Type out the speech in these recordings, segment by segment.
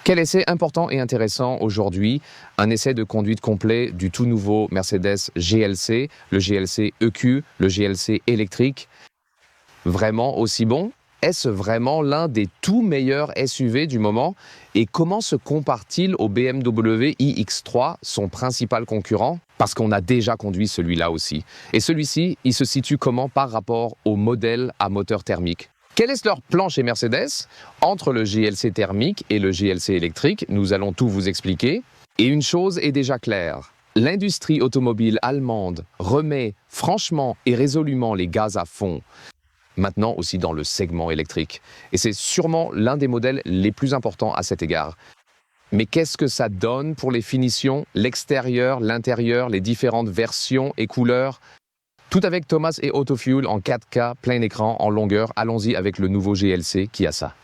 Quel essai important et intéressant aujourd'hui, un essai de conduite complet du tout nouveau Mercedes GLC, le GLC EQ, le GLC électrique. Vraiment aussi bon? Est-ce vraiment l'un des tout meilleurs SUV du moment? Et comment se compare-t-il au BMW iX3, son principal concurrent? Parce qu'on a déjà conduit celui-là aussi. Et celui-ci, il se situe comment par rapport au modèle à moteur thermique? Quel est leur plan chez Mercedes? Entre le GLC thermique et le GLC électrique, nous allons tout vous expliquer. Et une chose est déjà claire. L'industrie automobile allemande remet franchement et résolument les gaz à fond. Maintenant aussi dans le segment électrique. Et c'est sûrement l'un des modèles les plus importants à cet égard. Mais qu'est-ce que ça donne pour les finitions, l'extérieur, l'intérieur, les différentes versions et couleurs? Tout avec Thomas et Autofuel en 4K, plein écran, en longueur. Allons-y avec le nouveau GLC qui a ça.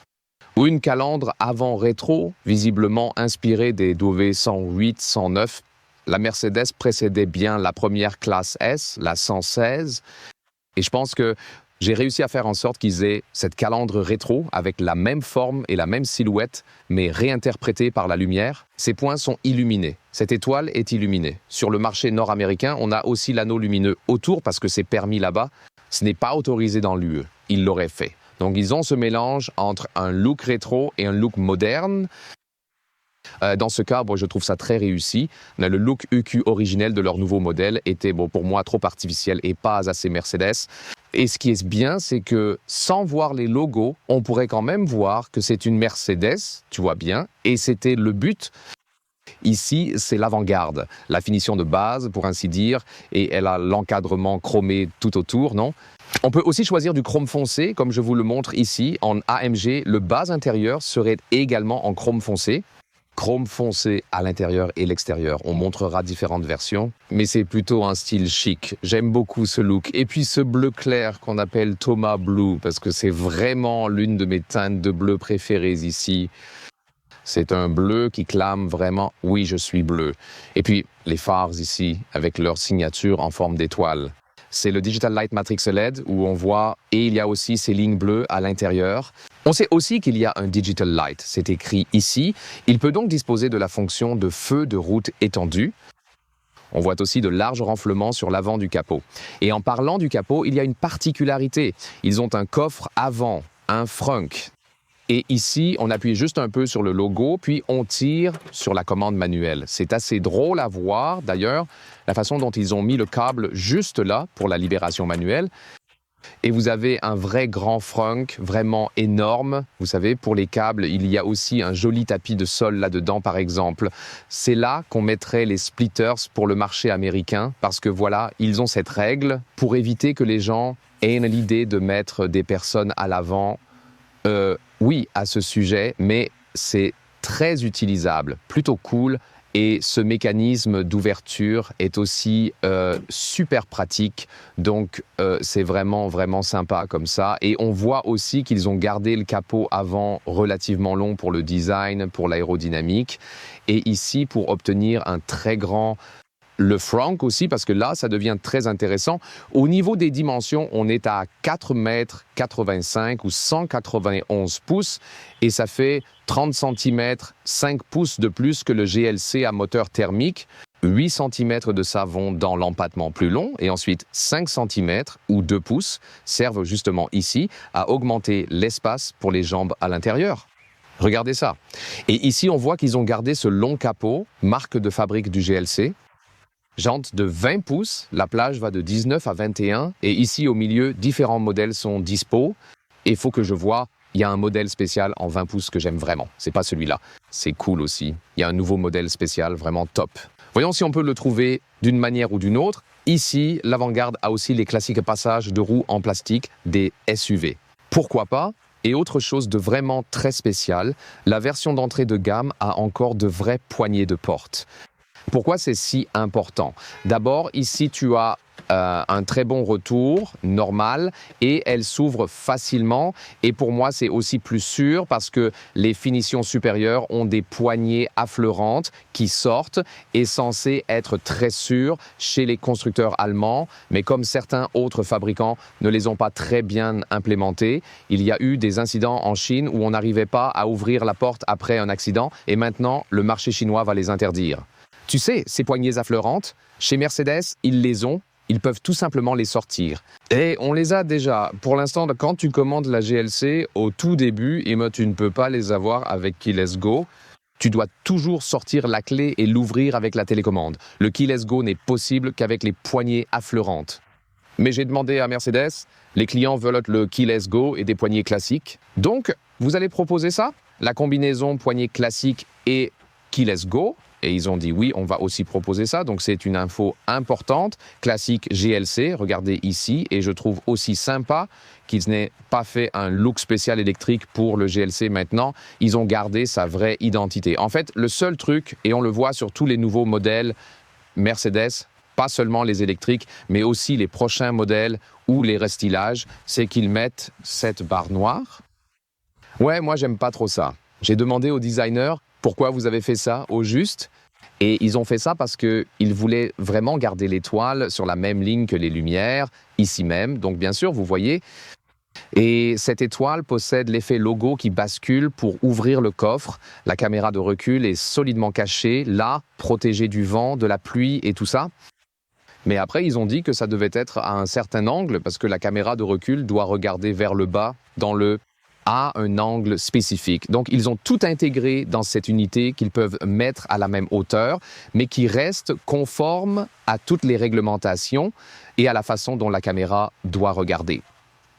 Ou une calandre avant rétro, visiblement inspirée des Dove 108, 109. La Mercedes précédait bien la première classe S, la 116. Et je pense que j'ai réussi à faire en sorte qu'ils aient cette calandre rétro avec la même forme et la même silhouette, mais réinterprétée par la lumière. Ces points sont illuminés. Cette étoile est illuminée. Sur le marché nord-américain, on a aussi l'anneau lumineux autour parce que c'est permis là-bas. Ce n'est pas autorisé dans l'UE. Ils l'auraient fait. Donc ils ont ce mélange entre un look rétro et un look moderne. Dans ce cas, je trouve ça très réussi. Le look EQ originel de leur nouveau modèle était pour moi trop artificiel et pas assez Mercedes. Et ce qui est bien, c'est que sans voir les logos, on pourrait quand même voir que c'est une Mercedes, tu vois bien, et c'était le but. Ici, c'est l'avant-garde, la finition de base, pour ainsi dire, et elle a l'encadrement chromé tout autour, non? On peut aussi choisir du chrome foncé, comme je vous le montre ici, en AMG. Le bas intérieur serait également en chrome foncé. Chrome foncé à l'intérieur et l'extérieur. On montrera différentes versions, mais c'est plutôt un style chic. J'aime beaucoup ce look. Et puis ce bleu clair qu'on appelle Thomas Blue, parce que c'est vraiment l'une de mes teintes de bleu préférées ici. C'est un bleu qui clame vraiment « oui, je suis bleu ». Et puis les phares ici, avec leur signature en forme d'étoile. C'est le Digital Light Matrix LED où on voit, et il y a aussi ces lignes bleues à l'intérieur. On sait aussi qu'il y a un Digital Light, c'est écrit ici. Il peut donc disposer de la fonction de feu de route étendu. On voit aussi de larges renflements sur l'avant du capot. Et en parlant du capot, il y a une particularité. Ils ont un coffre avant, un frunk. Et ici, on appuie juste un peu sur le logo, puis on tire sur la commande manuelle. C'est assez drôle à voir, d'ailleurs, la façon dont ils ont mis le câble juste là pour la libération manuelle. Et vous avez un vrai grand frunk, vraiment énorme. Vous savez, pour les câbles, il y a aussi un joli tapis de sol là-dedans, par exemple. C'est là qu'on mettrait les splitters pour le marché américain, parce que voilà, ils ont cette règle pour éviter que les gens aient l'idée de mettre des personnes à l'avant. Oui, à ce sujet, mais c'est très utilisable, plutôt cool. Et ce mécanisme d'ouverture est aussi super pratique. Donc, c'est vraiment, vraiment sympa comme ça. Et on voit aussi qu'ils ont gardé le capot avant relativement long pour le design, pour l'aérodynamique. Et ici, pour obtenir un très grand... Le frunk aussi, parce que là, ça devient très intéressant. Au niveau des dimensions, on est à 4,85 m ou 191 pouces et ça fait 30 cm, 5 pouces de plus que le GLC à moteur thermique. 8 cm de ça vont dans l'empattement plus long et ensuite 5 cm ou 2 pouces servent justement ici à augmenter l'espace pour les jambes à l'intérieur. Regardez ça. Et ici, on voit qu'ils ont gardé ce long capot, marque de fabrique du GLC. Jantes de 20 pouces, la plage va de 19 à 21 et ici au milieu, différents modèles sont dispo. Et il faut que je vois, il y a un modèle spécial en 20 pouces que j'aime vraiment. C'est pas celui-là, c'est cool aussi. Il y a un nouveau modèle spécial vraiment top. Voyons si on peut le trouver d'une manière ou d'une autre. Ici, l'avant-garde a aussi les classiques passages de roues en plastique des SUV. Pourquoi pas? Et autre chose de vraiment très spécial, la version d'entrée de gamme a encore de vraies poignées de porte. Pourquoi c'est si important? D'abord, ici, tu as un très bon retour, normal, et elle s'ouvre facilement. Et pour moi, c'est aussi plus sûr parce que les finitions supérieures ont des poignées affleurantes qui sortent et censées être très sûres chez les constructeurs allemands. Mais comme certains autres fabricants ne les ont pas très bien implémentées, il y a eu des incidents en Chine où on n'arrivait pas à ouvrir la porte après un accident et maintenant, le marché chinois va les interdire. Tu sais, ces poignées affleurantes, chez Mercedes, ils les ont. Ils peuvent tout simplement les sortir. Et on les a déjà. Pour l'instant, quand tu commandes la GLC, au tout début, tu ne peux pas les avoir avec Keyless Go. Tu dois toujours sortir la clé et l'ouvrir avec la télécommande. Le Keyless Go n'est possible qu'avec les poignées affleurantes. Mais j'ai demandé à Mercedes, les clients veulent le Keyless Go et des poignées classiques. Donc, vous allez proposer ça? La combinaison poignée classique et Keyless Go? Et ils ont dit oui, on va aussi proposer ça. Donc c'est une info importante. Classique GLC, regardez ici. Et je trouve aussi sympa qu'ils n'aient pas fait un look spécial électrique pour le GLC maintenant. Ils ont gardé sa vraie identité. En fait, le seul truc, et on le voit sur tous les nouveaux modèles Mercedes, pas seulement les électriques, mais aussi les prochains modèles ou les restylages, c'est qu'ils mettent cette barre noire. Ouais, moi j'aime pas trop ça. J'ai demandé au designer pourquoi vous avez fait ça au juste. Et ils ont fait ça parce qu'ils voulaient vraiment garder l'étoile sur la même ligne que les lumières, ici même. Donc bien sûr, vous voyez. Et cette étoile possède l'effet logo qui bascule pour ouvrir le coffre. La caméra de recul est solidement cachée, là, protégée du vent, de la pluie et tout ça. Mais après, ils ont dit que ça devait être à un certain angle parce que la caméra de recul doit regarder vers le bas à un angle spécifique. Donc, ils ont tout intégré dans cette unité qu'ils peuvent mettre à la même hauteur, mais qui reste conforme à toutes les réglementations et à la façon dont la caméra doit regarder.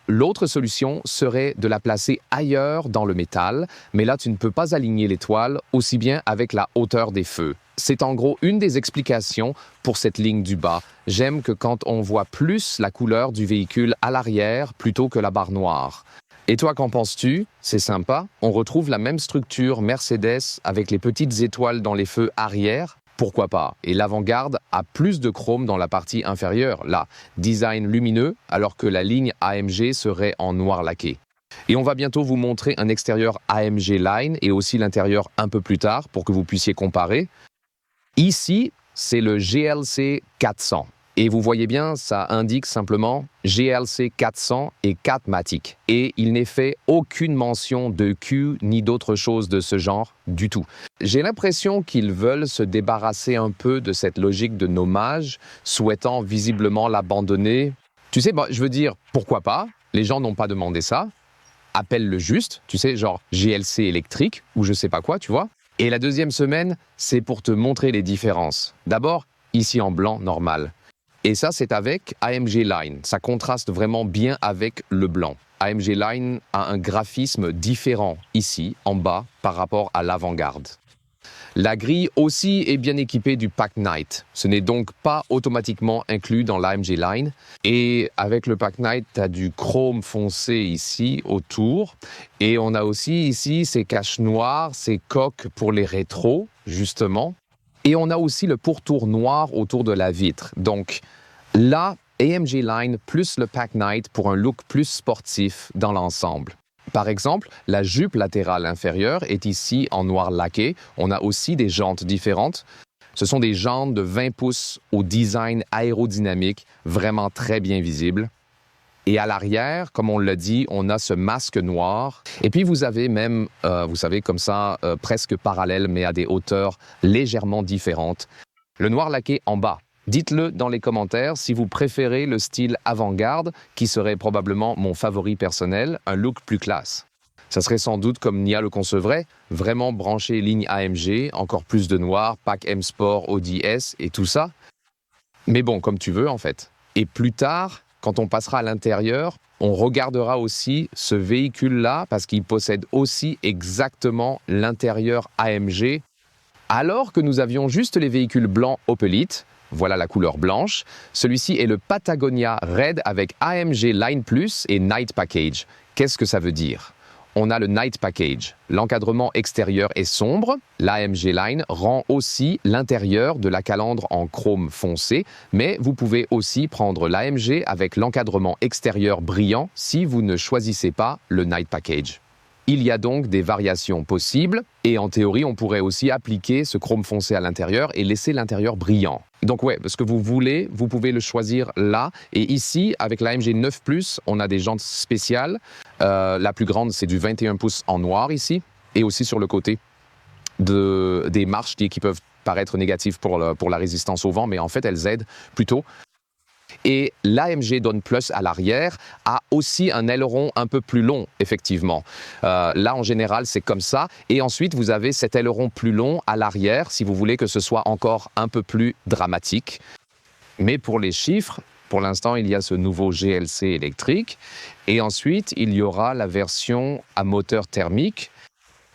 L'autre solution serait de la placer ailleurs dans le métal, mais là, tu ne peux pas aligner l'étoile aussi bien avec la hauteur des feux. C'est en gros une des explications pour cette ligne du bas. J'aime que quand on voit plus la couleur du véhicule à l'arrière plutôt que la barre noire. Et toi, qu'en penses-tu? C'est sympa. On retrouve la même structure Mercedes avec les petites étoiles dans les feux arrière. Pourquoi pas? Et l'avant-garde a plus de chrome dans la partie inférieure. Là, design lumineux, alors que la ligne AMG serait en noir laqué. Et on va bientôt vous montrer un extérieur AMG Line et aussi l'intérieur un peu plus tard pour que vous puissiez comparer. Ici, c'est le GLC 400. Et vous voyez bien, ça indique simplement GLC 400 et 4MATIC. Et il n'est fait aucune mention de Q ni d'autre chose de ce genre du tout. J'ai l'impression qu'ils veulent se débarrasser un peu de cette logique de nommage, souhaitant visiblement l'abandonner. Tu sais, je veux dire, pourquoi pas? Les gens n'ont pas demandé ça. Appelle-le juste, tu sais, genre GLC électrique ou je sais pas quoi, tu vois. Et la deuxième semaine, c'est pour te montrer les différences. D'abord, ici en blanc, normal. Et ça, c'est avec AMG Line. Ça contraste vraiment bien avec le blanc. AMG Line a un graphisme différent ici, en bas, par rapport à l'avant-garde. La grille aussi est bien équipée du Pack Night. Ce n'est donc pas automatiquement inclus dans l'AMG Line. Et avec le Pack Night, tu as du chrome foncé ici autour. Et on a aussi ici ces caches noires, ces coques pour les rétros, justement. Et on a aussi le pourtour noir autour de la vitre. Donc là, AMG Line plus le Pack Night pour un look plus sportif dans l'ensemble. Par exemple, la jupe latérale inférieure est ici en noir laqué. On a aussi des jantes différentes. Ce sont des jantes de 20 pouces au design aérodynamique, vraiment très bien visible. Et à l'arrière, comme on l'a dit, on a ce masque noir. Et puis vous avez même, vous savez, comme ça, presque parallèle, mais à des hauteurs légèrement différentes. Le noir laqué en bas. Dites-le dans les commentaires si vous préférez le style avant-garde, qui serait probablement mon favori personnel, un look plus classe. Ça serait sans doute comme Nia le concevrait, vraiment branché ligne AMG, encore plus de noir, pack M Sport, Audi S et tout ça. Mais bon, comme tu veux en fait. Et plus tard, quand on passera à l'intérieur, on regardera aussi ce véhicule-là parce qu'il possède aussi exactement l'intérieur AMG. Alors que nous avions juste les véhicules blancs Opelite, voilà la couleur blanche, celui-ci est le Patagonia Red avec AMG Line Plus et Night Package. Qu'est-ce que ça veut dire? on a le Night Package. L'encadrement extérieur est sombre. L'AMG Line rend aussi l'intérieur de la calandre en chrome foncé, mais vous pouvez aussi prendre l'AMG avec l'encadrement extérieur brillant si vous ne choisissez pas le Night Package. Il y a donc des variations possibles et en théorie, on pourrait aussi appliquer ce chrome foncé à l'intérieur et laisser l'intérieur brillant. Donc ouais, ce que vous voulez, vous pouvez le choisir là. Et ici, avec l'AMG 9+, on a des jantes spéciales. La plus grande, c'est du 21 pouces en noir ici et aussi sur le côté des marches qui peuvent paraître négatives pour la résistance au vent, mais en fait, elles aident plutôt. Et l'AMG Dawn Plus à l'arrière a aussi un aileron un peu plus long, effectivement. Là, en général, c'est comme ça. Et ensuite, vous avez cet aileron plus long à l'arrière, si vous voulez que ce soit encore un peu plus dramatique. Mais pour les chiffres, pour l'instant, il y a ce nouveau GLC électrique. Et ensuite, il y aura la version à moteur thermique.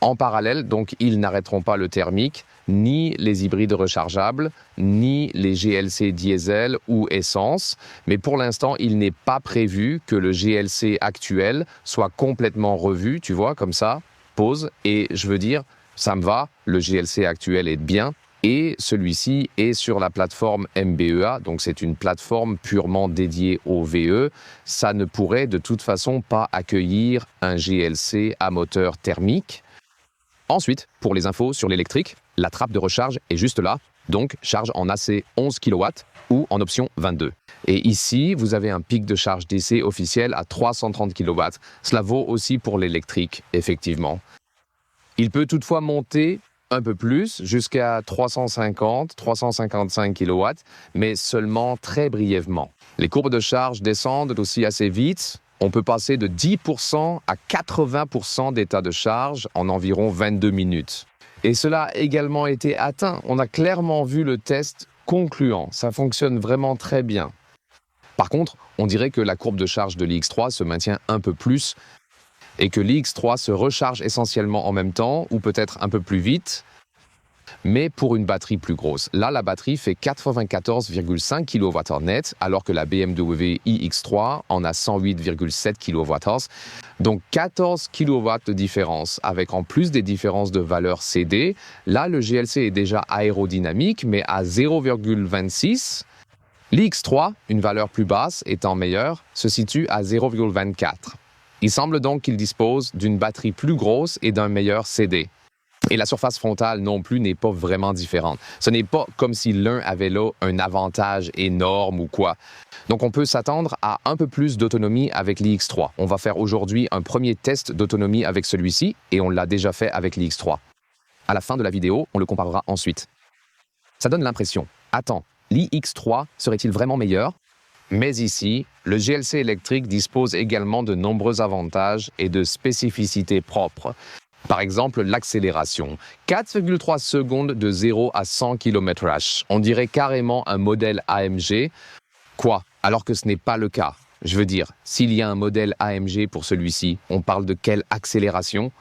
En parallèle, donc, ils n'arrêteront pas le thermique, ni les hybrides rechargeables, ni les GLC diesel ou essence. Mais pour l'instant, il n'est pas prévu que le GLC actuel soit complètement revu, tu vois, comme ça, pause. Et je veux dire, ça me va, le GLC actuel est bien. Et celui-ci est sur la plateforme MB.EA, donc c'est une plateforme purement dédiée au VE. Ça ne pourrait de toute façon pas accueillir un GLC à moteur thermique. Ensuite, pour les infos sur l'électrique, la trappe de recharge est juste là, donc charge en AC 11 kW ou en option 22. Et ici, vous avez un pic de charge DC officiel à 330 kW. Cela vaut aussi pour l'électrique, effectivement. Il peut toutefois monter un peu plus, jusqu'à 350, 355 kW, mais seulement très brièvement. Les courbes de charge descendent aussi assez vite. On peut passer de 10% à 80% d'état de charge en environ 22 minutes. Et cela a également été atteint. On a clairement vu le test concluant. Ça fonctionne vraiment très bien. Par contre, on dirait que la courbe de charge de l'X3 se maintient un peu plus et que l'X3 se recharge essentiellement en même temps ou peut-être un peu plus vite, mais pour une batterie plus grosse. Là, la batterie fait 94,5 kWh net, alors que la BMW iX3 en a 108,7 kWh. Donc 14 kW de différence, avec en plus des différences de valeur CD. Là, le GLC est déjà aérodynamique, mais à 0,26. L'X3, une valeur plus basse étant meilleure, se situe à 0,24. Il semble donc qu'il dispose d'une batterie plus grosse et d'un meilleur CD. Et la surface frontale non plus n'est pas vraiment différente. Ce n'est pas comme si l'un avait là un avantage énorme ou quoi. Donc on peut s'attendre à un peu plus d'autonomie avec l'X3. On va faire aujourd'hui un premier test d'autonomie avec celui-ci et on l'a déjà fait avec l'X3. À la fin de la vidéo, on le comparera ensuite. Ça donne l'impression, attends, l'X3 serait-il vraiment meilleur? Mais ici, le GLC électrique dispose également de nombreux avantages et de spécificités propres. Par exemple, l'accélération. 4,3 secondes de 0 à 100 km/h. On dirait carrément un modèle AMG. Quoi? Alors que ce n'est pas le cas. Je veux dire, s'il y a un modèle AMG pour celui-ci, on parle de quelle accélération?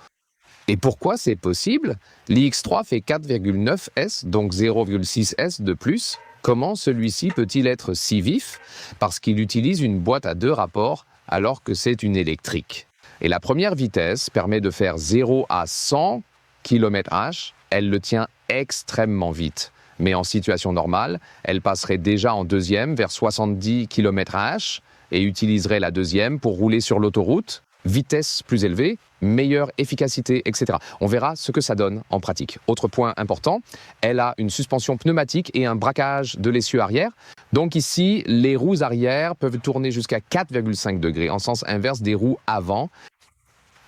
Et pourquoi c'est possible? L'X3 fait 4,9 S, donc 0,6 S de plus. Comment celui-ci peut-il être si vif? Parce qu'il utilise une boîte à 2 rapports alors que c'est une électrique. Et la première vitesse permet de faire 0 à 100 km/h. Elle le tient extrêmement vite. Mais en situation normale, elle passerait déjà en deuxième vers 70 km/h et utiliserait la deuxième pour rouler sur l'autoroute. Vitesse plus élevée, meilleure efficacité, etc. On verra ce que ça donne en pratique. Autre point important, elle a une suspension pneumatique et un braquage de l'essieu arrière. Donc ici, les roues arrière peuvent tourner jusqu'à 4,5 degrés en sens inverse des roues avant.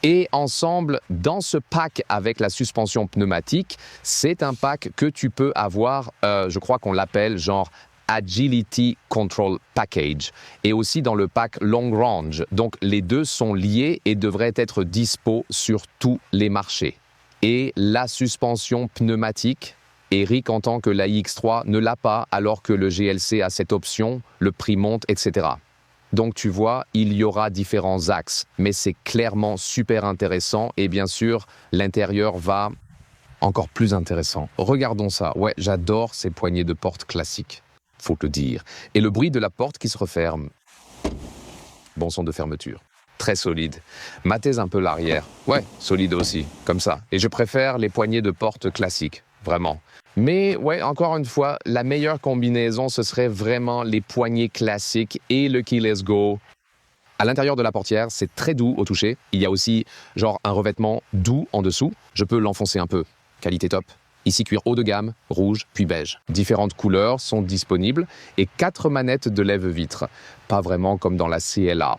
Et ensemble, dans ce pack avec la suspension pneumatique, c'est un pack que tu peux avoir, je crois qu'on l'appelle genre Agility Control Package, et aussi dans le pack Long Range. Donc les deux sont liés et devraient être dispo sur tous les marchés. Et la suspension pneumatique, Eric entend que la iX3 ne l'a pas alors que le GLC a cette option, le prix monte, etc. Donc tu vois, il y aura différents axes, mais c'est clairement super intéressant et bien sûr, l'intérieur va encore plus intéressant. Regardons ça. Ouais, j'adore ces poignées de porte classiques, faut le dire. Et le bruit de la porte qui se referme. Bon son de fermeture. très solide. Matez un peu l'arrière. Ouais, solide aussi, comme ça. Et je préfère les poignées de porte classiques, vraiment. Mais ouais, encore une fois, la meilleure combinaison, ce serait vraiment les poignées classiques et le keyless go. À l'intérieur de la portière, c'est très doux au toucher. Il y a aussi genre un revêtement doux en dessous. Je peux l'enfoncer un peu. Qualité top. Ici, cuir haut de gamme, rouge puis beige. Différentes couleurs sont disponibles et 4 manettes de lève-vitre. Pas vraiment comme dans la CLA.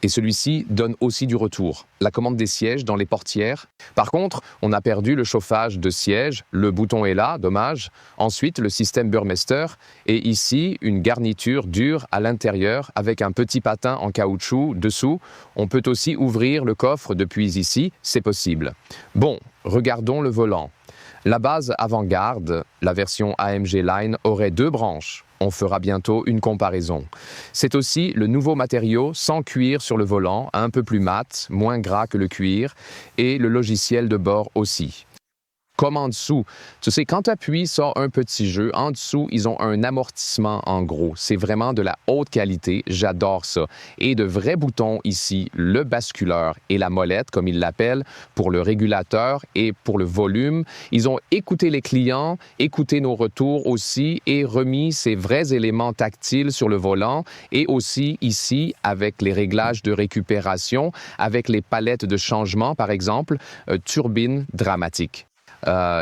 Et celui-ci donne aussi du retour. La commande des sièges dans les portières. Par contre, on a perdu le chauffage de siège. Le bouton est là, dommage. Ensuite, le système Burmester. Et ici, une garniture dure à l'intérieur avec un petit patin en caoutchouc dessous. On peut aussi ouvrir le coffre depuis ici, c'est possible. Bon, regardons le volant. La base avant-garde, la version AMG Line, aurait 2 branches. On fera bientôt une comparaison. C'est aussi le nouveau matériau sans cuir sur le volant, un peu plus mat, moins gras que le cuir, et le logiciel de bord aussi. Comme en dessous, tu sais, quand tu appuies sur un petit jeu, en dessous, ils ont un amortissement en gros. C'est vraiment de la haute qualité, j'adore ça. Et de vrais boutons ici, le basculeur et la molette, comme ils l'appellent, pour le régulateur et pour le volume. Ils ont écouté les clients, écouté nos retours aussi et remis ces vrais éléments tactiles sur le volant et aussi ici avec les réglages de récupération, avec les palettes de changement, par exemple, turbine dramatique.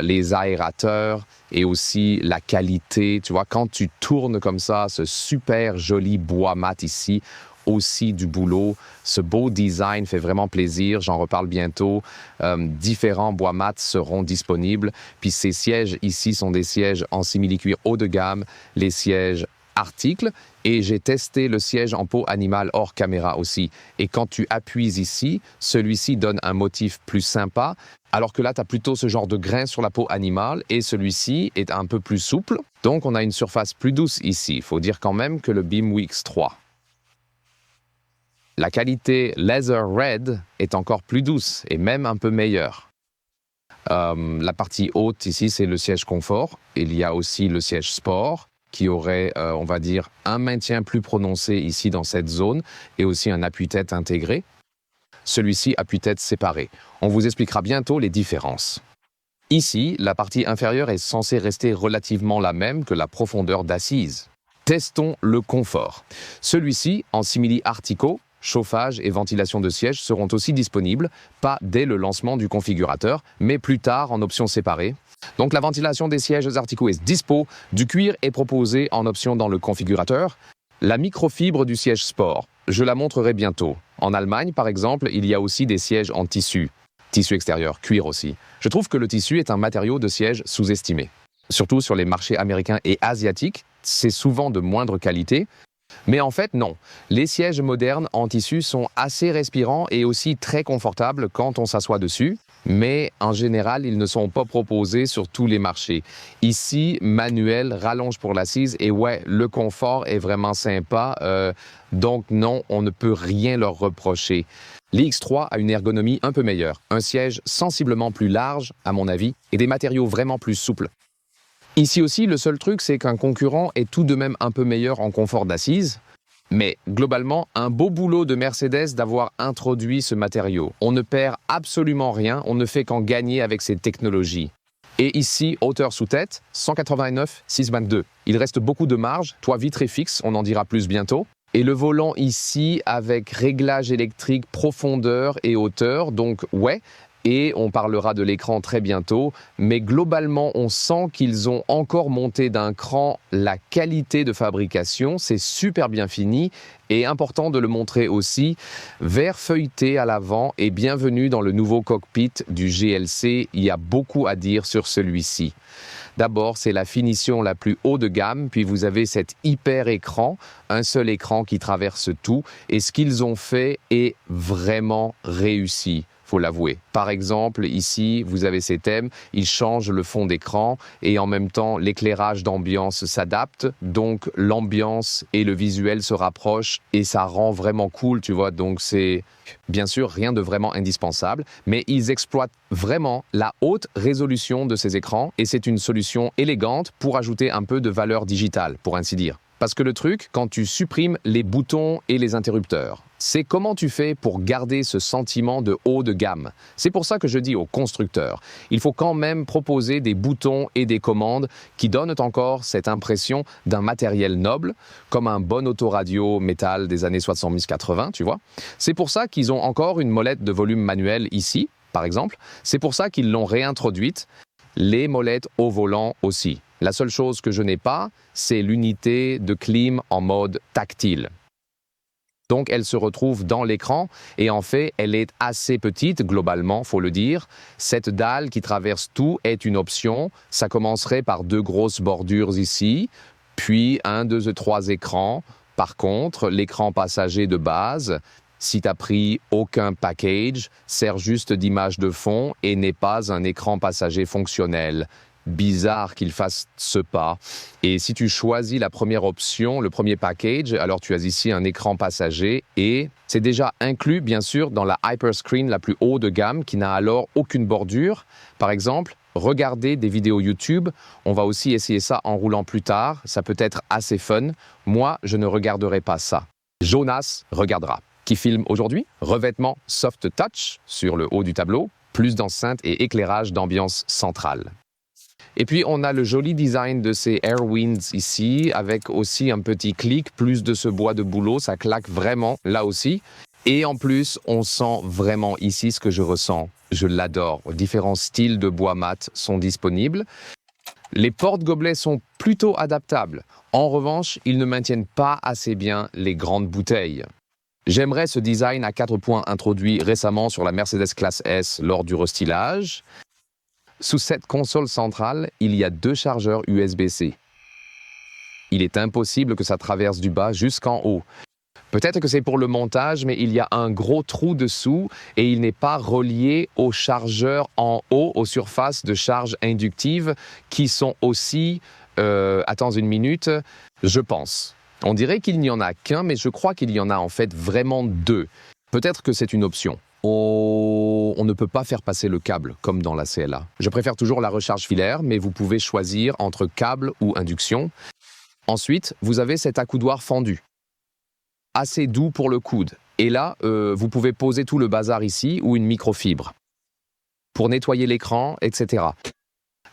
Les aérateurs et aussi la qualité. Tu vois, quand tu tournes comme ça, ce super joli bois mat ici, aussi du boulot. Ce beau design fait vraiment plaisir. J'en reparle bientôt. Différents bois mat seront disponibles. Puis ces sièges ici sont des sièges en simili-cuir haut de gamme, les sièges articles. Et j'ai testé le siège en peau animale hors caméra aussi. Et quand tu appuies ici, celui-ci donne un motif plus sympa, alors que là, tu as plutôt ce genre de grain sur la peau animale et celui-ci est un peu plus souple. Donc, on a une surface plus douce ici. Il faut dire quand même que le BeamWee X3. La qualité Leather Red est encore plus douce et même un peu meilleure. La partie haute ici, c'est le siège confort. Il y a aussi le siège sport qui aurait, on va dire, un maintien plus prononcé ici dans cette zone et aussi un appui-tête intégré. Celui-ci appuie-tête séparé. On vous expliquera bientôt les différences. Ici, la partie inférieure est censée rester relativement la même que la profondeur d'assise. Testons le confort. Celui-ci, en simili Artico, chauffage et ventilation de siège seront aussi disponibles, pas dès le lancement du configurateur, mais plus tard en option séparée. Donc la ventilation des sièges Artico est dispo, du cuir est proposé en option dans le configurateur. La microfibre du siège sport, je la montrerai bientôt. En Allemagne, par exemple, il y a aussi des sièges en tissu extérieur, cuir aussi. Je trouve que le tissu est un matériau de siège sous-estimé. Surtout sur les marchés américains et asiatiques, c'est souvent de moindre qualité. Mais en fait, non. Les sièges modernes en tissu sont assez respirants et aussi très confortables quand on s'assoit dessus. Mais en général, ils ne sont pas proposés sur tous les marchés. Ici, manuel, rallonge pour l'assise et ouais, le confort est vraiment sympa. Donc non, on ne peut rien leur reprocher. L'X3 a une ergonomie un peu meilleure, un siège sensiblement plus large, à mon avis, et des matériaux vraiment plus souples. Ici aussi, le seul truc, c'est qu'un concurrent est tout de même un peu meilleur en confort d'assise. Mais globalement, un beau boulot de Mercedes d'avoir introduit ce matériau. On ne perd absolument rien, on ne fait qu'en gagner avec ces technologies. Et ici, hauteur sous tête, 189, 622. Il reste beaucoup de marge, toit vitré fixe, on en dira plus bientôt. Et le volant ici avec réglage électrique, profondeur et hauteur, donc ouais. Et on parlera de l'écran très bientôt, mais globalement, on sent qu'ils ont encore monté d'un cran la qualité de fabrication. C'est super bien fini et important de le montrer aussi. Vert feuilleté à l'avant et bienvenue dans le nouveau cockpit du GLC. Il y a beaucoup à dire sur celui-ci. D'abord, c'est la finition la plus haut de gamme, puis vous avez cet hyper écran, un seul écran qui traverse tout, et ce qu'ils ont fait est vraiment réussi. Faut l'avouer. Par exemple, ici, vous avez ces thèmes, ils changent le fond d'écran et en même temps, l'éclairage d'ambiance s'adapte. Donc, l'ambiance et le visuel se rapprochent et ça rend vraiment cool, tu vois. Donc, c'est bien sûr rien de vraiment indispensable, mais ils exploitent vraiment la haute résolution de ces écrans et c'est une solution élégante pour ajouter un peu de valeur digitale, pour ainsi dire. Parce que le truc, quand tu supprimes les boutons et les interrupteurs, c'est comment tu fais pour garder ce sentiment de haut de gamme. C'est pour ça que je dis aux constructeurs, il faut quand même proposer des boutons et des commandes qui donnent encore cette impression d'un matériel noble, comme un bon autoradio métal des années 70-80, tu vois. C'est pour ça qu'ils ont encore une molette de volume manuel ici, par exemple. C'est pour ça qu'ils l'ont réintroduite, les molettes au volant aussi. La seule chose que je n'ai pas, c'est l'unité de clim en mode tactile. Donc elle se retrouve dans l'écran et en fait elle est assez petite globalement, faut le dire. Cette dalle qui traverse tout est une option. Ça commencerait par 2 grosses bordures ici, puis 1, 2 et 3 écrans. Par contre, l'écran passager de base, si tu n'as pris aucun package, sert juste d'image de fond et n'est pas un écran passager fonctionnel. Bizarre qu'il fasse ce pas. Et si tu choisis la première option, le premier package, alors tu as ici un écran passager et c'est déjà inclus bien sûr dans la Hyperscreen la plus haut de gamme qui n'a alors aucune bordure. Par exemple, regardez des vidéos YouTube, on va aussi essayer ça en roulant plus tard, ça peut être assez fun. Moi, je ne regarderai pas ça. Jonas regardera. Qui filme aujourd'hui? Revêtement Soft Touch sur le haut du tableau, plus d'enceinte et éclairage d'ambiance centrale. Et puis, on a le joli design de ces Airwinds ici, avec aussi un petit clic, plus de ce bois de bouleau, ça claque vraiment là aussi. Et en plus, on sent vraiment ici ce que je ressens. Je l'adore. Différents styles de bois mat sont disponibles. Les porte-gobelets sont plutôt adaptables. En revanche, ils ne maintiennent pas assez bien les grandes bouteilles. J'aimerais ce design à 4 points introduit récemment sur la Mercedes Classe S lors du restylage. Sous cette console centrale, il y a 2 chargeurs USB-C. Il est impossible que ça traverse du bas jusqu'en haut. Peut-être que c'est pour le montage, mais il y a un gros trou dessous et il n'est pas relié aux chargeurs en haut, aux surfaces de charge inductive qui sont aussi... attends une minute, je pense. On dirait qu'il n'y en a qu'un, mais je crois qu'il y en a en fait vraiment 2. Peut-être que c'est une option. On ne peut pas faire passer le câble comme dans la CLA. Je préfère toujours la recharge filaire, mais vous pouvez choisir entre câble ou induction. Ensuite, vous avez cet accoudoir fendu, assez doux pour le coude. Et là, vous pouvez poser tout le bazar ici ou une microfibre pour nettoyer l'écran, etc.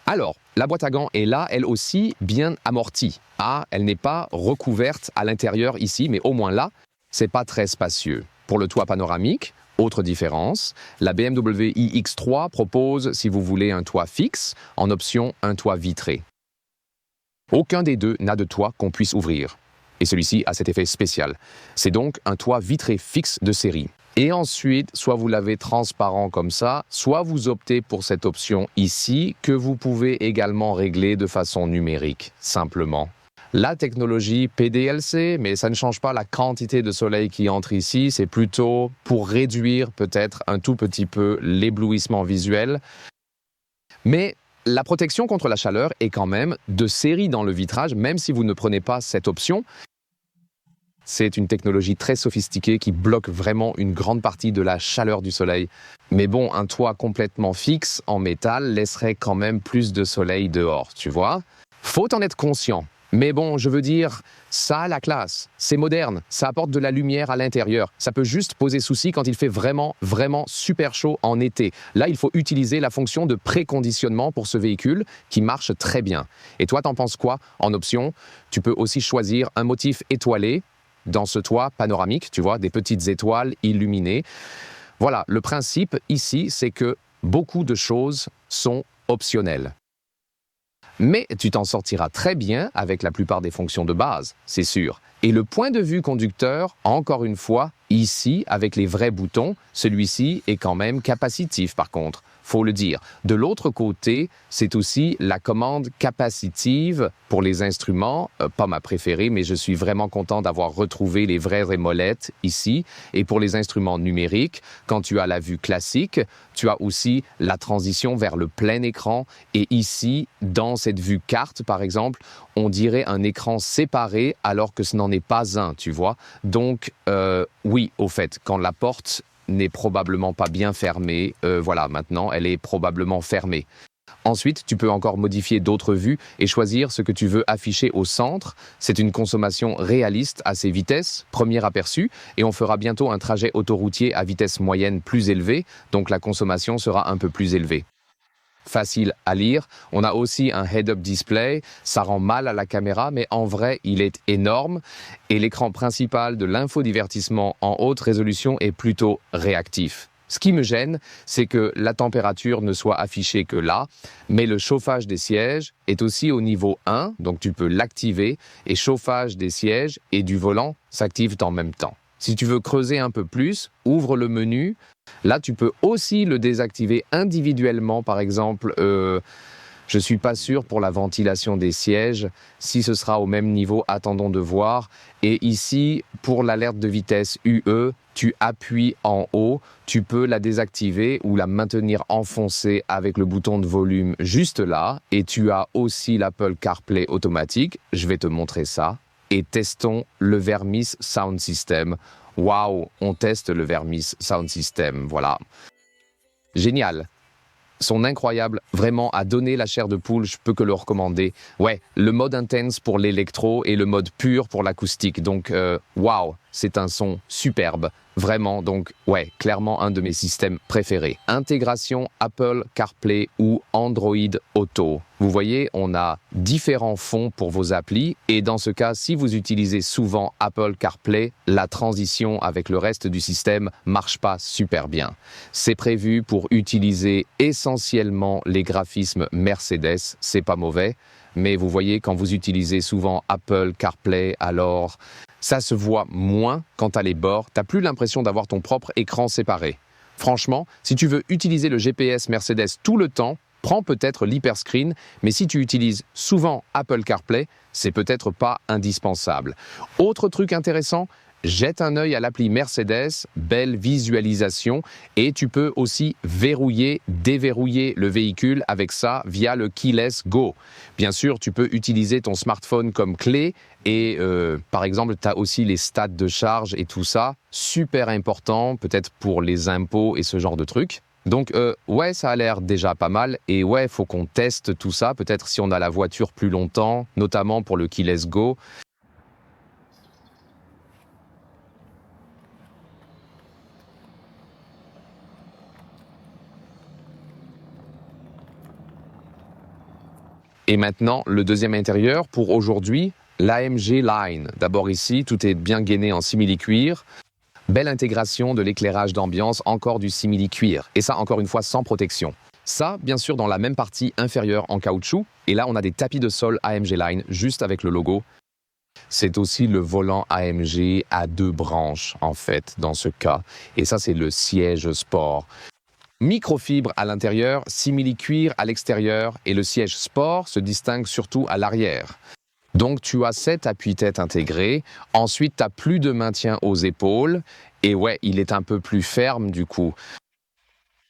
Alors, la boîte à gants est là, elle aussi, bien amortie. Ah, elle n'est pas recouverte à l'intérieur ici, mais au moins là, c'est pas très spacieux. Pour le toit panoramique, autre différence, la BMW iX3 propose, si vous voulez, un toit fixe, en option un toit vitré. Aucun des deux n'a de toit qu'on puisse ouvrir. Et celui-ci a cet effet spécial. C'est donc un toit vitré fixe de série. Et ensuite, soit vous l'avez transparent comme ça, soit vous optez pour cette option ici, que vous pouvez également régler de façon numérique, simplement. La technologie PDLC, mais ça ne change pas la quantité de soleil qui entre ici, c'est plutôt pour réduire peut-être un tout petit peu l'éblouissement visuel. Mais la protection contre la chaleur est quand même de série dans le vitrage, même si vous ne prenez pas cette option. C'est une technologie très sophistiquée qui bloque vraiment une grande partie de la chaleur du soleil. Mais bon, un toit complètement fixe en métal laisserait quand même plus de soleil dehors, tu vois? Faut en être conscient. Mais bon, je veux dire, ça a la classe, c'est moderne, ça apporte de la lumière à l'intérieur. Ça peut juste poser souci quand il fait vraiment, vraiment super chaud en été. Là, il faut utiliser la fonction de préconditionnement pour ce véhicule qui marche très bien. Et toi, t'en penses quoi en option? Tu peux aussi choisir un motif étoilé dans ce toit panoramique, tu vois, des petites étoiles illuminées. Voilà, le principe ici, c'est que beaucoup de choses sont optionnelles. Mais tu t'en sortiras très bien avec la plupart des fonctions de base, c'est sûr. Et le point de vue conducteur, encore une fois, ici, avec les vrais boutons, celui-ci est quand même capacitif par contre, faut le dire. De l'autre côté, c'est aussi la commande capacitive pour les instruments, pas ma préférée, mais je suis vraiment content d'avoir retrouvé les vraies rémolettes ici. Et pour les instruments numériques, quand tu as la vue classique, tu as aussi la transition vers le plein écran. Et ici, dans cette vue carte, par exemple, on dirait un écran séparé alors que ce n'en est pas un, tu vois. Donc, oui, au fait, quand la porte n'est probablement pas bien fermée, voilà, maintenant, elle est probablement fermée. Ensuite, tu peux encore modifier d'autres vues et choisir ce que tu veux afficher au centre. C'est une consommation réaliste à ces vitesses, premier aperçu, et on fera bientôt un trajet autoroutier à vitesse moyenne plus élevée, donc la consommation sera un peu plus élevée. Facile à lire. On a aussi un head-up display. Ça rend mal à la caméra, mais en vrai, il est énorme. Et l'écran principal de l'infodivertissement en haute résolution est plutôt réactif. Ce qui me gêne, c'est que la température ne soit affichée que là, mais le chauffage des sièges est aussi au niveau 1, donc tu peux l'activer, et chauffage des sièges et du volant s'activent en même temps. Si tu veux creuser un peu plus, ouvre le menu. Là, tu peux aussi le désactiver individuellement, par exemple. Je ne suis pas sûr pour la ventilation des sièges. Si ce sera au même niveau, attendons de voir. Et ici, pour l'alerte de vitesse UE, tu appuies en haut, tu peux la désactiver ou la maintenir enfoncée avec le bouton de volume juste là. Et tu as aussi l'Apple CarPlay automatique. Je vais te montrer ça. Et testons le Vermis Sound System. Waouh, on teste le Vermis Sound System, voilà. Génial. Sont incroyables, vraiment à donner la chair de poule, je peux que le recommander. Ouais, le mode intense pour l'électro et le mode pur pour l'acoustique. Donc, waouh, c'est un son superbe, vraiment. Donc, ouais, clairement un de mes systèmes préférés. Intégration Apple CarPlay ou Android Auto. Vous voyez, on a différents fonds pour vos applis et dans ce cas, si vous utilisez souvent Apple CarPlay, la transition avec le reste du système marche pas super bien. C'est prévu pour utiliser essentiellement les graphismes Mercedes, c'est pas mauvais, mais vous voyez, quand vous utilisez souvent Apple CarPlay, alors ça se voit moins quand tu as les bords, tu n'as plus l'impression d'avoir ton propre écran séparé. Franchement, si tu veux utiliser le GPS Mercedes tout le temps, prends peut-être l'hyperscreen, mais si tu utilises souvent Apple CarPlay, c'est peut-être pas indispensable. Autre truc intéressant, jette un œil à l'appli Mercedes, belle visualisation, et tu peux aussi verrouiller, déverrouiller le véhicule avec ça via le Keyless Go. Bien sûr, tu peux utiliser ton smartphone comme clé et par exemple, tu as aussi les stats de charge et tout ça, super important, peut-être pour les impôts et ce genre de trucs. Donc, ouais, ça a l'air déjà pas mal. Et ouais, faut qu'on teste tout ça. Peut-être si on a la voiture plus longtemps, notamment pour le Keyless Go. Et maintenant, le deuxième intérieur pour aujourd'hui, l'AMG Line. D'abord ici, tout est bien gainé en simili-cuir. Belle intégration de l'éclairage d'ambiance, encore du simili-cuir. Et ça, encore une fois, sans protection. Ça, bien sûr, dans la même partie inférieure en caoutchouc. Et là, on a des tapis de sol AMG Line, juste avec le logo. C'est aussi le volant AMG à 2 branches, en fait, dans ce cas. Et ça, c'est le siège sport. Microfibre à l'intérieur, simili-cuir à l'extérieur. Et le siège sport se distingue surtout à l'arrière. Donc, tu as 7 appuis-têtes intégrés. Ensuite, tu n'as plus de maintien aux épaules. Et ouais, il est un peu plus ferme du coup.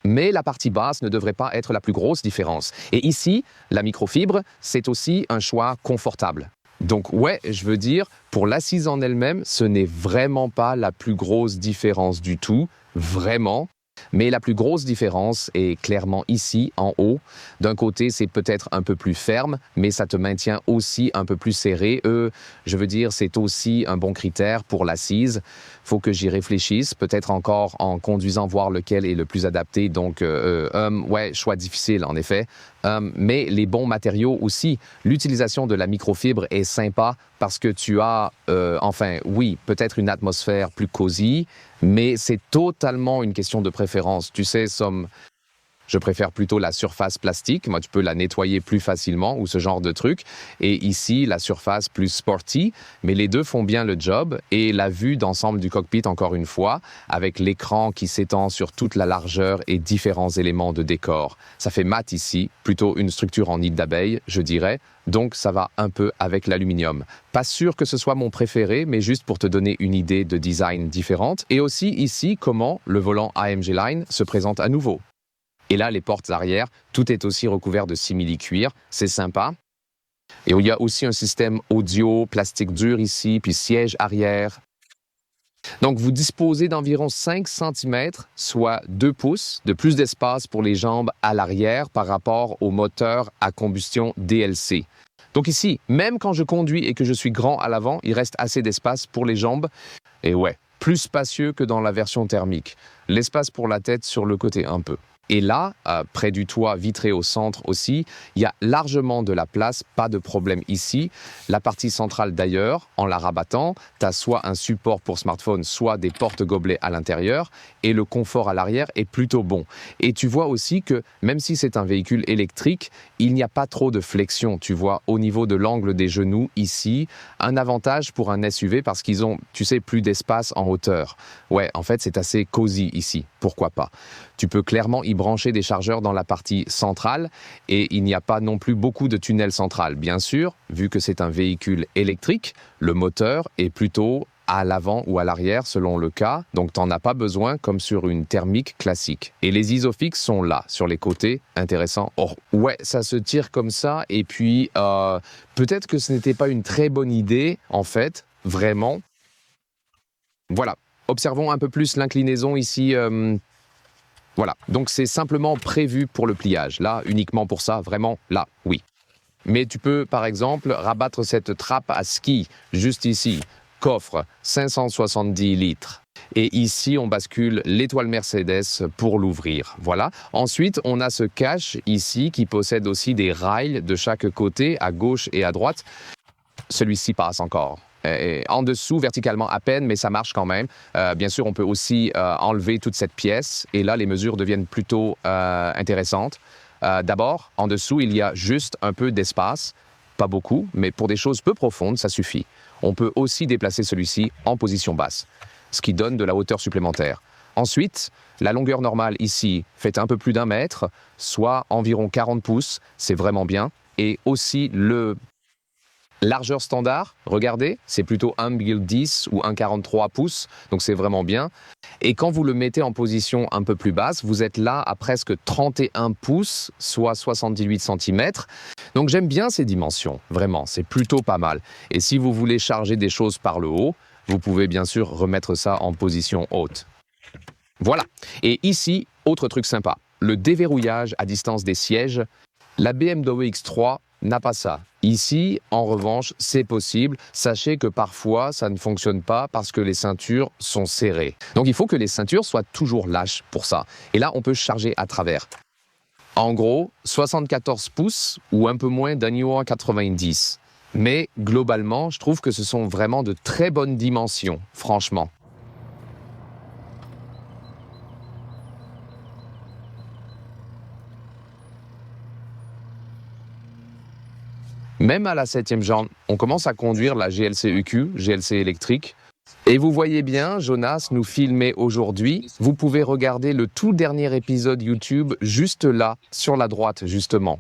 Mais la partie basse ne devrait pas être la plus grosse différence. Et ici, la microfibre, c'est aussi un choix confortable. Donc ouais, je veux dire, pour l'assise en elle-même, ce n'est vraiment pas la plus grosse différence du tout. Vraiment. Mais la plus grosse différence est clairement ici, en haut. D'un côté, c'est peut-être un peu plus ferme, mais ça te maintient aussi un peu plus serré. Je veux dire, c'est aussi un bon critère pour l'assise. Faut que j'y réfléchisse, peut-être encore en conduisant, voir lequel est le plus adapté. Donc, ouais, choix difficile, en effet. Mais les bons matériaux aussi. L'utilisation de la microfibre est sympa parce que tu as, enfin, oui, peut-être une atmosphère plus cosy, mais c'est totalement une question de préférence. Tu sais, je préfère plutôt la surface plastique. Moi, tu peux la nettoyer plus facilement ou ce genre de truc. Et ici, la surface plus sporty. Mais les deux font bien le job. Et la vue d'ensemble du cockpit, encore une fois, avec l'écran qui s'étend sur toute la largeur et différents éléments de décor. Ça fait mat ici, plutôt une structure en nid d'abeille, je dirais. Donc, ça va un peu avec l'aluminium. Pas sûr que ce soit mon préféré, mais juste pour te donner une idée de design différente. Et aussi ici, comment le volant AMG Line se présente à nouveau. Et là, les portes arrière, tout est aussi recouvert de simili-cuir. C'est sympa. Et il y a aussi un système audio, plastique dur ici, puis siège arrière. Donc, vous disposez d'environ 5 cm, soit 2 pouces, de plus d'espace pour les jambes à l'arrière par rapport au moteur à combustion DLC. Donc ici, même quand je conduis et que je suis grand à l'avant, il reste assez d'espace pour les jambes. Et ouais, plus spacieux que dans la version thermique. L'espace pour la tête sur le côté un peu. Et là, près du toit vitré au centre aussi, il y a largement de la place, pas de problème ici. La partie centrale d'ailleurs, en la rabattant, tu as soit un support pour smartphone, soit des porte-gobelets à l'intérieur, et le confort à l'arrière est plutôt bon. Et tu vois aussi que même si c'est un véhicule électrique, il n'y a pas trop de flexion, tu vois, au niveau de l'angle des genoux ici. Un avantage pour un SUV parce qu'ils ont, tu sais, plus d'espace en hauteur. Ouais, en fait, c'est assez cosy ici, pourquoi pas. Tu peux clairement y brancher des chargeurs dans la partie centrale et il n'y a pas non plus beaucoup de tunnel central. Bien sûr, vu que c'est un véhicule électrique, le moteur est plutôt à l'avant ou à l'arrière selon le cas, donc tu n'en as pas besoin comme sur une thermique classique. Et les isofix sont là, sur les côtés, intéressant. Oh, ouais, ça se tire comme ça et puis peut-être que ce n'était pas une très bonne idée en fait, vraiment. Voilà, observons un peu plus l'inclinaison ici. Voilà, donc c'est simplement prévu pour le pliage. Là, uniquement pour ça, vraiment, là, oui. Mais tu peux, par exemple, rabattre cette trappe à ski, juste ici. Coffre, 570 litres. Et ici, on bascule l'étoile Mercedes pour l'ouvrir. Voilà. Ensuite, on a ce cache ici qui possède aussi des rails de chaque côté, à gauche et à droite. Celui-ci passe encore. En dessous, verticalement à peine, mais ça marche quand même. Bien sûr, on peut aussi enlever toute cette pièce et là, les mesures deviennent plutôt intéressantes. D'abord, en dessous, il y a juste un peu d'espace, pas beaucoup, mais pour des choses peu profondes, ça suffit. On peut aussi déplacer celui-ci en position basse, ce qui donne de la hauteur supplémentaire. Ensuite, la longueur normale ici fait un peu plus d'1 mètre, soit environ 40 pouces, c'est vraiment bien. Et aussi le largeur standard, regardez, c'est plutôt 1,10 ou 1,43 pouces, donc c'est vraiment bien. Et quand vous le mettez en position un peu plus basse, vous êtes là à presque 31 pouces, soit 78 cm. Donc j'aime bien ces dimensions, vraiment, c'est plutôt pas mal. Et si vous voulez charger des choses par le haut, vous pouvez bien sûr remettre ça en position haute. Voilà. Et ici, autre truc sympa, le déverrouillage à distance des sièges. La BMW X3 n'a pas ça. Ici, en revanche, c'est possible. Sachez que parfois, ça ne fonctionne pas parce que les ceintures sont serrées. Donc il faut que les ceintures soient toujours lâches pour ça. Et là, on peut charger à travers. En gros, 74 pouces ou un peu moins d'un 90. Mais globalement, je trouve que ce sont vraiment de très bonnes dimensions, franchement. Même à la 7e jambe, on commence à conduire la GLC EQ, GLC électrique. Et vous voyez bien, Jonas nous filmait aujourd'hui. Vous pouvez regarder le tout dernier épisode YouTube juste là, sur la droite justement.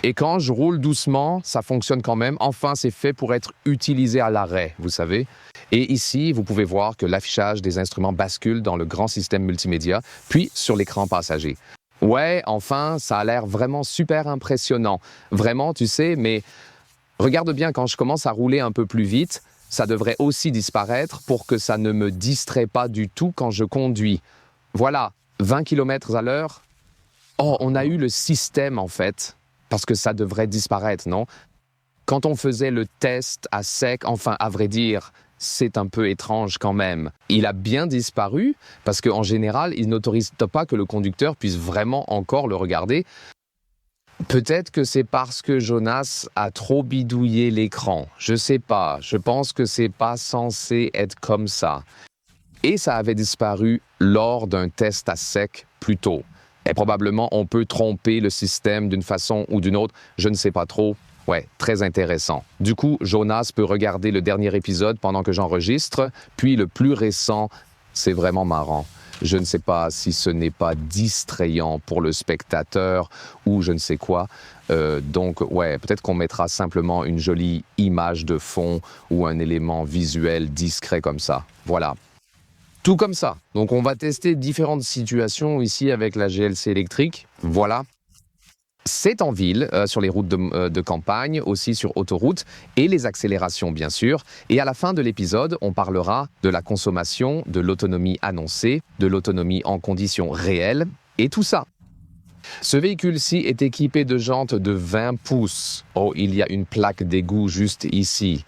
Et quand je roule doucement, ça fonctionne quand même. Enfin, c'est fait pour être utilisé à l'arrêt, vous savez. Et ici, vous pouvez voir que l'affichage des instruments bascule dans le grand système multimédia, puis sur l'écran passager. Ouais, enfin, ça a l'air vraiment super impressionnant. Vraiment, tu sais, mais regarde bien, quand je commence à rouler un peu plus vite, ça devrait aussi disparaître pour que ça ne me distrait pas du tout quand je conduis. Voilà, 20 km à l'heure. Oh, on a eu le système en fait, parce que ça devrait disparaître, non? Quand on faisait le test à sec, enfin, à vrai dire, c'est un peu étrange quand même. Il a bien disparu parce qu'en général, il n'autorise pas que le conducteur puisse vraiment encore le regarder. Peut-être que c'est parce que Jonas a trop bidouillé l'écran. Je sais pas, je pense que c'est pas censé être comme ça. Et ça avait disparu lors d'un test à sec plus tôt. Et probablement, on peut tromper le système d'une façon ou d'une autre, je ne sais pas trop. Ouais, très intéressant. Du coup, Jonas peut regarder le dernier épisode pendant que j'enregistre, puis le plus récent, c'est vraiment marrant. Je ne sais pas si ce n'est pas distrayant pour le spectateur ou je ne sais quoi. Donc, ouais, peut-être qu'on mettra simplement une jolie image de fond ou un élément visuel discret comme ça. Voilà. Tout comme ça. Donc, on va tester différentes situations ici avec la GLC électrique. Voilà. C'est en ville, sur les routes de campagne, aussi sur autoroute, et les accélérations bien sûr. Et à la fin de l'épisode, on parlera de la consommation, de l'autonomie annoncée, de l'autonomie en conditions réelles, et tout ça. Ce véhicule-ci est équipé de jantes de 20 pouces. Oh, il y a une plaque d'égout juste ici.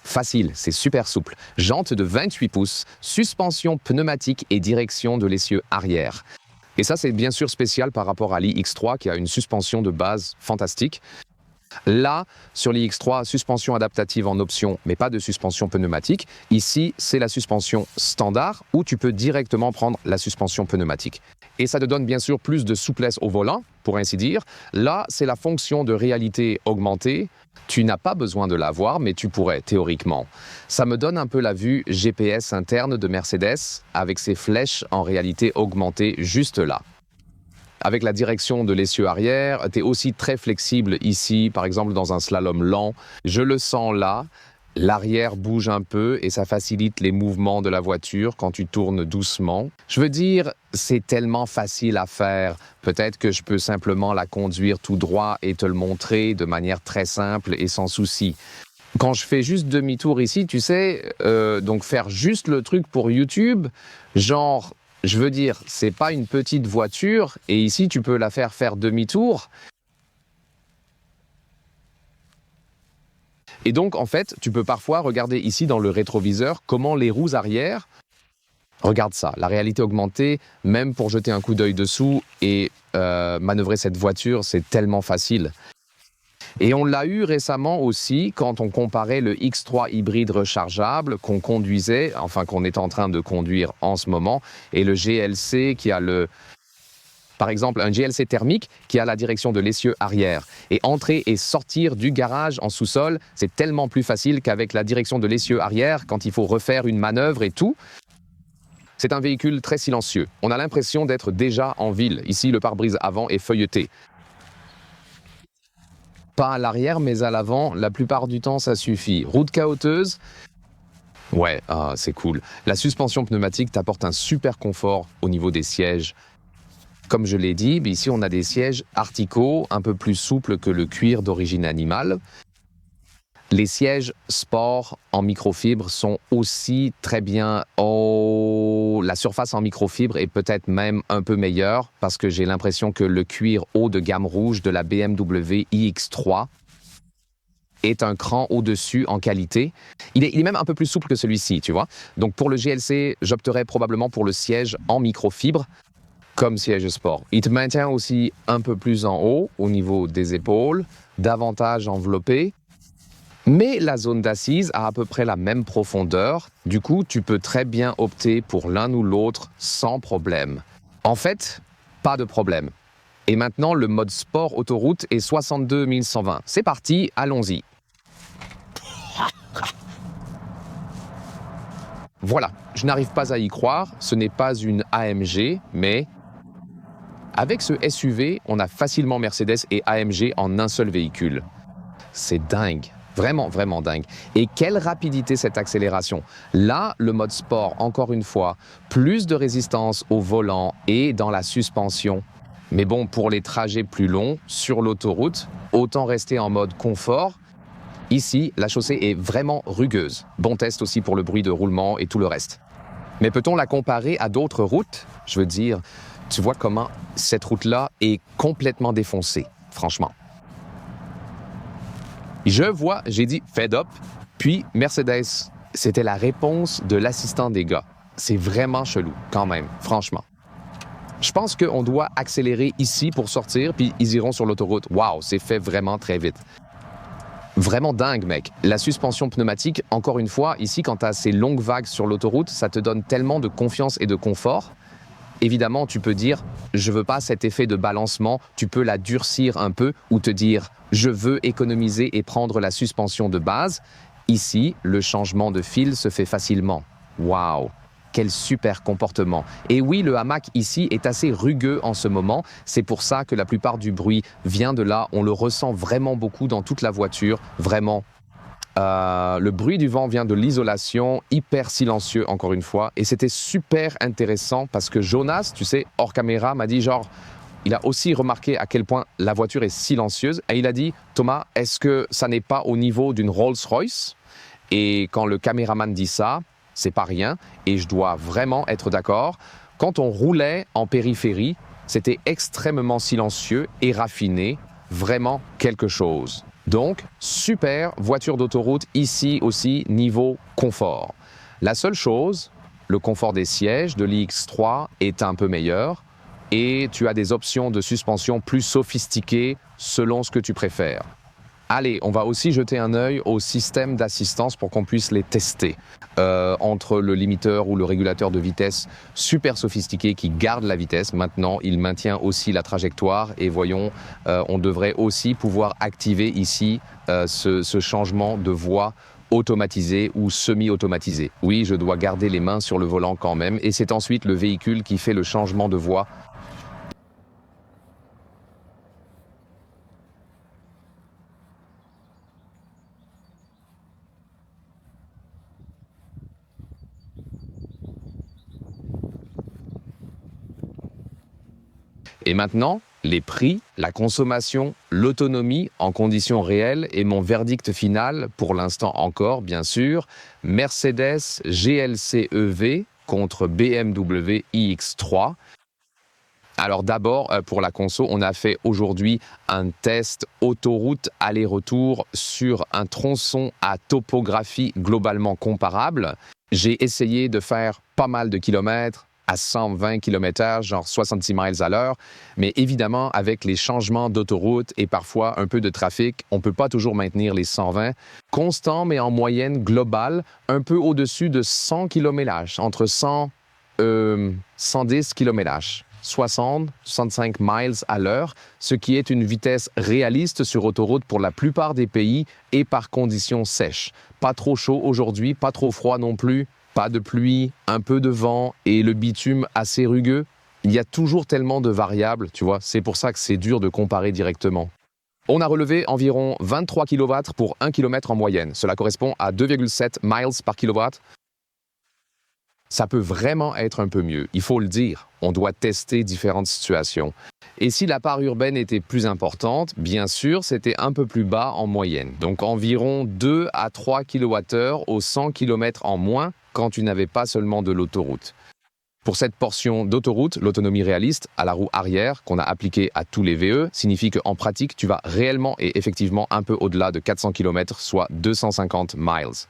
Facile, c'est super souple. Jantes de 28 pouces, suspension pneumatique et direction de l'essieu arrière. Et ça, c'est bien sûr spécial par rapport à l'iX3 qui a une suspension de base fantastique. Là, sur l'iX3, suspension adaptative en option, mais pas de suspension pneumatique. Ici, c'est la suspension standard où tu peux directement prendre la suspension pneumatique. Et ça te donne bien sûr plus de souplesse au volant, pour ainsi dire. Là, c'est la fonction de réalité augmentée. Tu n'as pas besoin de l'avoir, mais tu pourrais, théoriquement. Ça me donne un peu la vue GPS interne de Mercedes, avec ses flèches en réalité augmentée juste là. Avec la direction de l'essieu arrière, tu es aussi très flexible ici, par exemple dans un slalom lent. Je le sens là, l'arrière bouge un peu et ça facilite les mouvements de la voiture quand tu tournes doucement. Je veux dire, c'est tellement facile à faire. Peut-être que je peux simplement la conduire tout droit et te le montrer de manière très simple et sans souci. Quand je fais juste demi-tour ici, tu sais, donc faire juste le truc pour YouTube, genre... Je veux dire, c'est pas une petite voiture et ici tu peux la faire demi-tour. Et donc en fait, tu peux parfois regarder ici dans le rétroviseur comment les roues arrière, regarde ça, la réalité augmentée, même pour jeter un coup d'œil dessous et manœuvrer cette voiture, c'est tellement facile. Et on l'a eu récemment aussi quand on comparait le X3 hybride rechargeable qu'on conduisait, enfin qu'on est en train de conduire en ce moment, et le GLC qui a par exemple, un GLC thermique qui a la direction de l'essieu arrière. Et entrer et sortir du garage en sous-sol, c'est tellement plus facile qu'avec la direction de l'essieu arrière, quand il faut refaire une manœuvre et tout. C'est un véhicule très silencieux. On a l'impression d'être déjà en ville. Ici, le pare-brise avant est feuilleté. Pas à l'arrière, mais à l'avant, la plupart du temps, ça suffit. Route cahoteuse, ouais, c'est cool. La suspension pneumatique t'apporte un super confort au niveau des sièges. Comme je l'ai dit, ici, on a des sièges Artico, un peu plus souples que le cuir d'origine animale. Les sièges sport en microfibre sont aussi très bien. Oh, la surface en microfibre est peut-être même un peu meilleure parce que j'ai l'impression que le cuir haut de gamme rouge de la BMW iX3 est un cran au-dessus en qualité. Il est même un peu plus souple que celui-ci, tu vois. Donc pour le GLC, j'opterais probablement pour le siège en microfibre comme siège sport. Il te maintient aussi un peu plus en haut au niveau des épaules, davantage enveloppé. Mais la zone d'assise a à peu près la même profondeur. Du coup, tu peux très bien opter pour l'un ou l'autre sans problème. En fait, pas de problème. Et maintenant, le mode sport autoroute est 62 120. C'est parti, allons-y. Voilà, je n'arrive pas à y croire. Ce n'est pas une AMG, mais... Avec ce SUV, on a facilement Mercedes et AMG en un seul véhicule. C'est dingue. Vraiment, vraiment dingue. Et quelle rapidité cette accélération. Là, le mode sport, encore une fois, plus de résistance au volant et dans la suspension. Mais bon, pour les trajets plus longs, sur l'autoroute, autant rester en mode confort. Ici, la chaussée est vraiment rugueuse. Bon test aussi pour le bruit de roulement et tout le reste. Mais peut-on la comparer à d'autres routes? Je veux dire, tu vois comment cette route-là est complètement défoncée, franchement. Je vois, j'ai dit fed up, puis Mercedes. C'était la réponse de l'assistant des gars. C'est vraiment chelou, quand même, franchement. Je pense qu'on doit accélérer ici pour sortir, puis ils iront sur l'autoroute. Waouh, c'est fait vraiment très vite. Vraiment dingue, mec. La suspension pneumatique, encore une fois, ici, quand tu as ces longues vagues sur l'autoroute, ça te donne tellement de confiance et de confort. Évidemment, tu peux dire, je veux pas cet effet de balancement, tu peux la durcir un peu ou te dire, je veux économiser et prendre la suspension de base. Ici, le changement de fil se fait facilement. Waouh, quel super comportement. Et oui, le hamac ici est assez rugueux en ce moment, c'est pour ça que la plupart du bruit vient de là, on le ressent vraiment beaucoup dans toute la voiture, vraiment. Le bruit du vent vient de l'isolation, hyper silencieux encore une fois, et c'était super intéressant parce que Jonas, tu sais, hors caméra, m'a dit genre, il a aussi remarqué à quel point la voiture est silencieuse et il a dit « Thomas, est-ce que ça n'est pas au niveau d'une Rolls-Royce ?» Et quand le caméraman dit ça, c'est pas rien et je dois vraiment être d'accord. Quand on roulait en périphérie, c'était extrêmement silencieux et raffiné, vraiment quelque chose. Donc, super voiture d'autoroute ici aussi niveau confort. La seule chose, le confort des sièges de l'iX3 est un peu meilleur et tu as des options de suspension plus sophistiquées selon ce que tu préfères. Allez, on va aussi jeter un œil au système d'assistance pour qu'on puisse les tester. Entre le limiteur ou le régulateur de vitesse super sophistiqué qui garde la vitesse, maintenant il maintient aussi la trajectoire et voyons, on devrait aussi pouvoir activer ici ce changement de voie automatisé ou semi-automatisé. Oui, je dois garder les mains sur le volant quand même et c'est ensuite le véhicule qui fait le changement de voie. Et maintenant, les prix, la consommation, l'autonomie en conditions réelles et mon verdict final, pour l'instant encore, bien sûr, Mercedes GLC EV contre BMW iX3. Alors d'abord, pour la conso, on a fait aujourd'hui un test autoroute aller-retour sur un tronçon à topographie globalement comparable. J'ai essayé de faire pas mal de kilomètres, à 120 km/h, genre 66 miles à l'heure. Mais évidemment, avec les changements d'autoroute et parfois un peu de trafic, on ne peut pas toujours maintenir les 120. Constant, mais en moyenne globale, un peu au-dessus de 100 km/h, entre 100 et 110 km/h. 60, 65 miles à l'heure, ce qui est une vitesse réaliste sur autoroute pour la plupart des pays et par conditions sèches. Pas trop chaud aujourd'hui, pas trop froid non plus. Pas de pluie, un peu de vent et le bitume assez rugueux. Il y a toujours tellement de variables, tu vois, c'est pour ça que c'est dur de comparer directement. On a relevé environ 23 kW pour 1 km en moyenne. Cela correspond à 2,7 miles par kilowatt. Ça peut vraiment être un peu mieux, il faut le dire. On doit tester différentes situations. Et si la part urbaine était plus importante, bien sûr, c'était un peu plus bas en moyenne. Donc environ 2 à 3 kWh au 100 km en moins quand tu n'avais pas seulement de l'autoroute. Pour cette portion d'autoroute, l'autonomie réaliste à la roue arrière qu'on a appliquée à tous les VE signifie qu'en pratique, tu vas réellement et effectivement un peu au-delà de 400 km, soit 250 miles.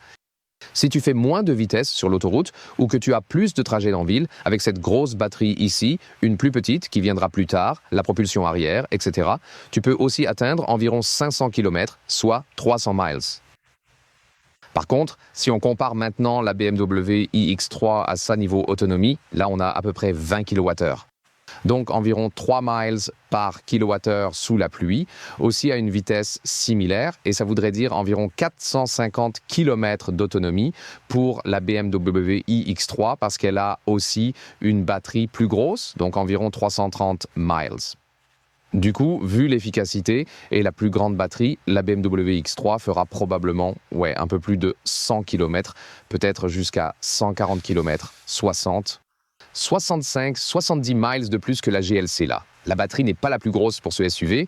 Si tu fais moins de vitesse sur l'autoroute ou que tu as plus de trajets en ville, avec cette grosse batterie ici, une plus petite qui viendra plus tard, la propulsion arrière, etc., tu peux aussi atteindre environ 500 km, soit 300 miles. Par contre, si on compare maintenant la BMW iX3 à sa niveau autonomie, là on a à peu près 20 kWh. Donc environ 3 miles par kilowattheure sous la pluie, aussi à une vitesse similaire, et ça voudrait dire environ 450 km d'autonomie pour la BMW iX3 parce qu'elle a aussi une batterie plus grosse, donc environ 330 miles. Du coup, vu l'efficacité et la plus grande batterie, la BMW X3 fera probablement un peu plus de 100 km, peut-être jusqu'à 140 km, 60 65, 70 miles de plus que la GLC là. La batterie n'est pas la plus grosse pour ce SUV,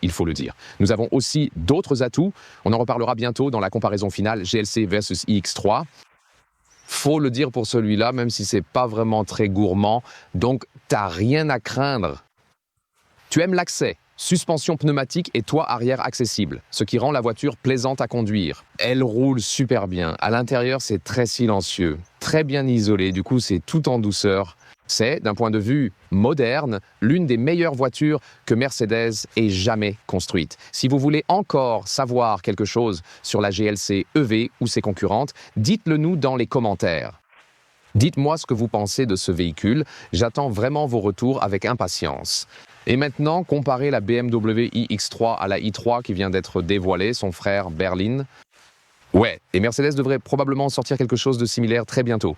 il faut le dire. Nous avons aussi d'autres atouts, on en reparlera bientôt dans la comparaison finale GLC versus iX3. Faut le dire pour celui-là, même si c'est pas vraiment très gourmand, donc t'as rien à craindre. Tu aimes l'accès, suspension pneumatique et toit arrière accessible, ce qui rend la voiture plaisante à conduire. Elle roule super bien, à l'intérieur c'est très silencieux, très bien isolé, du coup c'est tout en douceur. C'est, d'un point de vue moderne, l'une des meilleures voitures que Mercedes ait jamais construite. Si vous voulez encore savoir quelque chose sur la GLC EV ou ses concurrentes, dites-le nous dans les commentaires. Dites-moi ce que vous pensez de ce véhicule, j'attends vraiment vos retours avec impatience. Et maintenant, comparez la BMW iX3 à la i3 qui vient d'être dévoilée, son frère Berlin. Ouais, et Mercedes devrait probablement sortir quelque chose de similaire très bientôt.